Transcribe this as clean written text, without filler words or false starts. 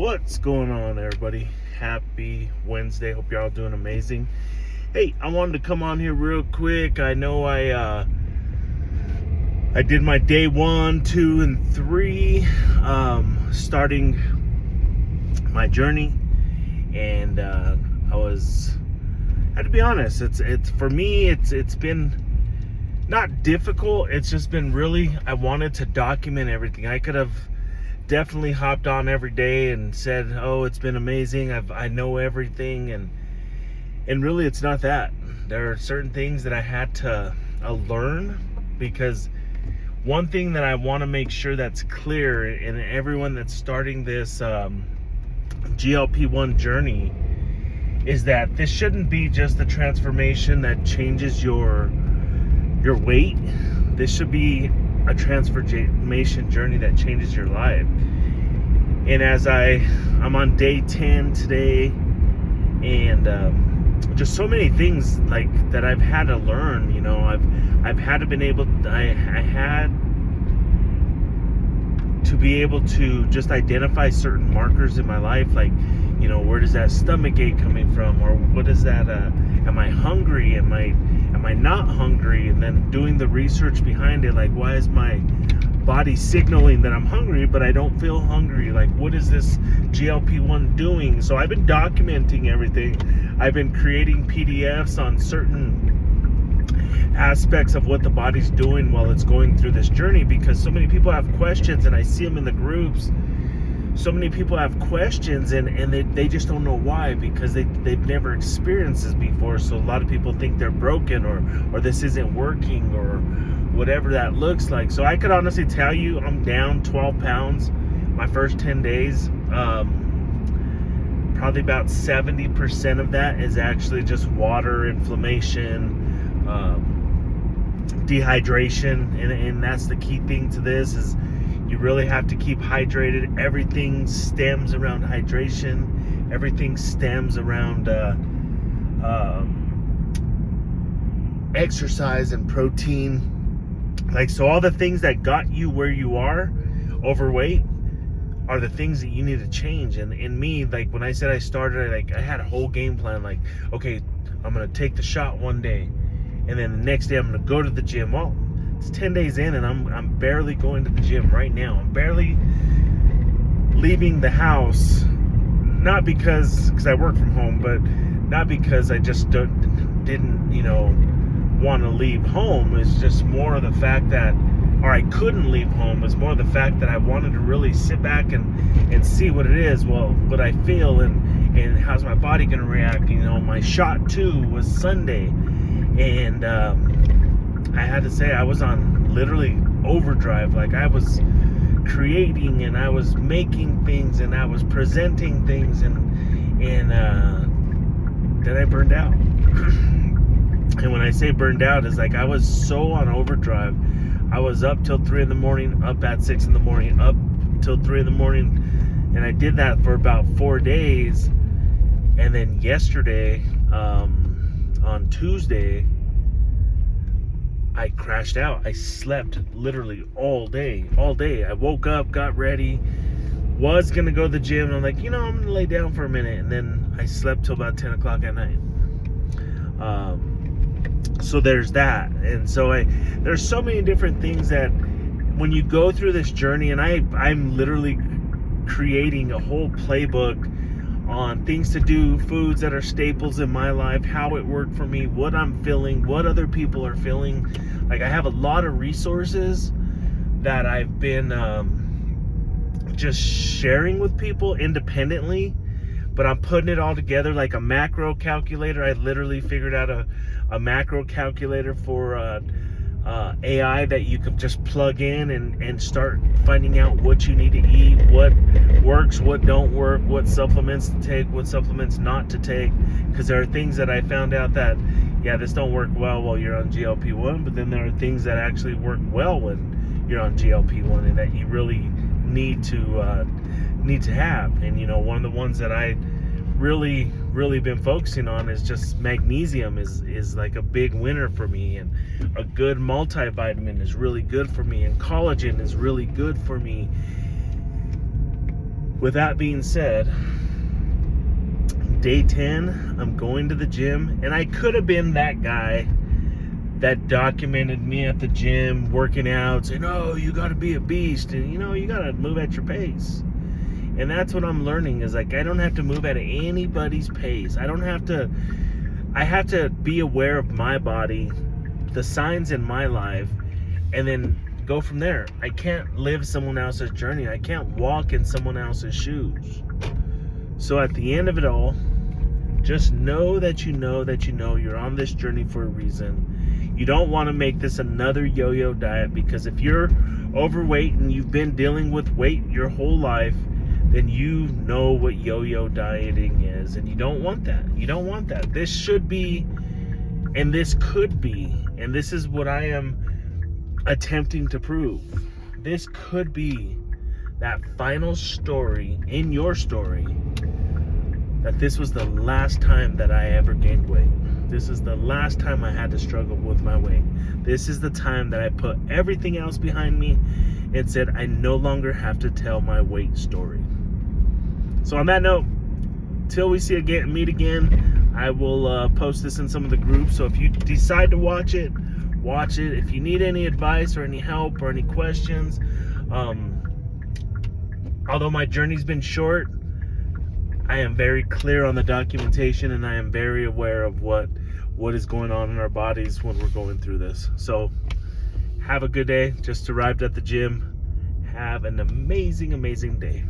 What's going on, everybody? Happy Wednesday. Hope you're all doing amazing. Hey, I wanted to come on here real quick. I know I did my day 1, 2, and 3 starting my journey, and I had to be honest, it's for me it's been not difficult. It's just been really, I wanted to document everything. I could have definitely hopped on every day and said, oh, it's been amazing, I know everything, and really it's not that. There are certain things that I had to learn, because one thing that I want to make sure that's clear in everyone that's starting this GLP-1 journey is that this shouldn't be just a transformation that changes your weight. This should be a transformation journey that changes your life. And as I'm on day 10 today, and just so many things like that I've had to learn. You know, I've had to been able, I had to be able to just identify certain markers in my life, like, you know, where does that stomach ache coming from, or what is that? Am I hungry? Am I not hungry? And then doing the research behind it, like, why is my body signaling that I'm hungry, but I don't feel hungry? Like, what is this GLP-1 doing? So I've been documenting everything. I've been creating PDFs on certain aspects of what the body's doing while it's going through this journey, because so many people have questions, and I see them in the groups. So many people have questions, and they just don't know why, because they've never experienced this before. So a lot of people think they're broken, or this isn't working, or whatever that looks like. So I could honestly tell you I'm down 12 pounds my first 10 days. Probably about 70% of that is actually just water, inflammation, dehydration, and that's the key thing to this, is you really have to keep hydrated. Everything stems around hydration. Everything stems around exercise and protein. Like, so all the things that got you where you are, overweight, are the things that you need to change. And in me, like, when I said I started, I had a whole game plan. Like, okay, I'm gonna take the shot one day, and then the next day I'm gonna go to the gym. Well, it's 10 days in, and I'm barely going to the gym right now. I'm barely leaving the house, not because I work from home, but not because I just didn't, you know, want to leave home. It's just more of the fact that, or I couldn't leave home. It's more of the fact that I wanted to really sit back and see what it is, well, what I feel, and how's my body going to react. You know, my shot 2 was Sunday, and I had to say I was on literally overdrive. Like, I was creating, and I was making things, and I was presenting things, and then I burned out. And when I say burned out, is like I was so on overdrive. I was up till 3 in the morning, up at 6 in the morning, up till 3 in the morning, and I did that for about 4 days. And then yesterday, on Tuesday, I crashed out. I slept literally all day. I woke up, got ready, was gonna go to the gym, and I'm like, you know, I'm gonna lay down for a minute, and then I slept till about 10 o'clock at night. So there's that. And so there's so many different things that when you go through this journey, and I'm literally creating a whole playbook on things to do, foods that are staples in my life, how it worked for me, what I'm feeling, what other people are feeling. Like, I have a lot of resources that I've been just sharing with people independently, but I'm putting it all together like a macro calculator. I literally figured out a macro calculator for AI that you could just plug in and start finding out what you need to eat, what works, what don't work, what supplements to take, what supplements not to take. Because there are things that I found out that, yeah, this don't work well while you're on GLP-1, but then there are things that actually work well when you're on GLP-1, and that you really need to have. And, you know, one of the ones that I really been focusing on is just magnesium is like a big winner for me, and a good multivitamin is really good for me, and collagen is really good for me. with that being said, day 10, I'm going to the gym, and I could have been that guy that documented me at the gym working out, saying, oh, you got to be a beast, and you got to move at your pace. And that's what I'm learning, is like, I don't have to move at anybody's pace. I have to be aware of my body, the signs in my life, and then go from there. I can't live someone else's journey. I can't walk in someone else's shoes. So at the end of it all, just know that you're on this journey for a reason. You don't want to make this another yo-yo diet, because if you're overweight and you've been dealing with weight your whole life, then you know what yo-yo dieting is, and you don't want that. You don't want that. This should be, and this could be, and this is what I am attempting to prove. This could be that final story in your story, that this was the last time that I ever gained weight. This is the last time I had to struggle with my weight. This is the time that I put everything else behind me and said, I no longer have to tell my weight story. So on that note, till we meet again, I will post this in some of the groups. So if you decide to watch it, watch it. If you need any advice or any help or any questions, although my journey's been short, I am very clear on the documentation, and I am very aware of what is going on in our bodies when we're going through this. So have a good day. Just arrived at the gym. Have an amazing, amazing day.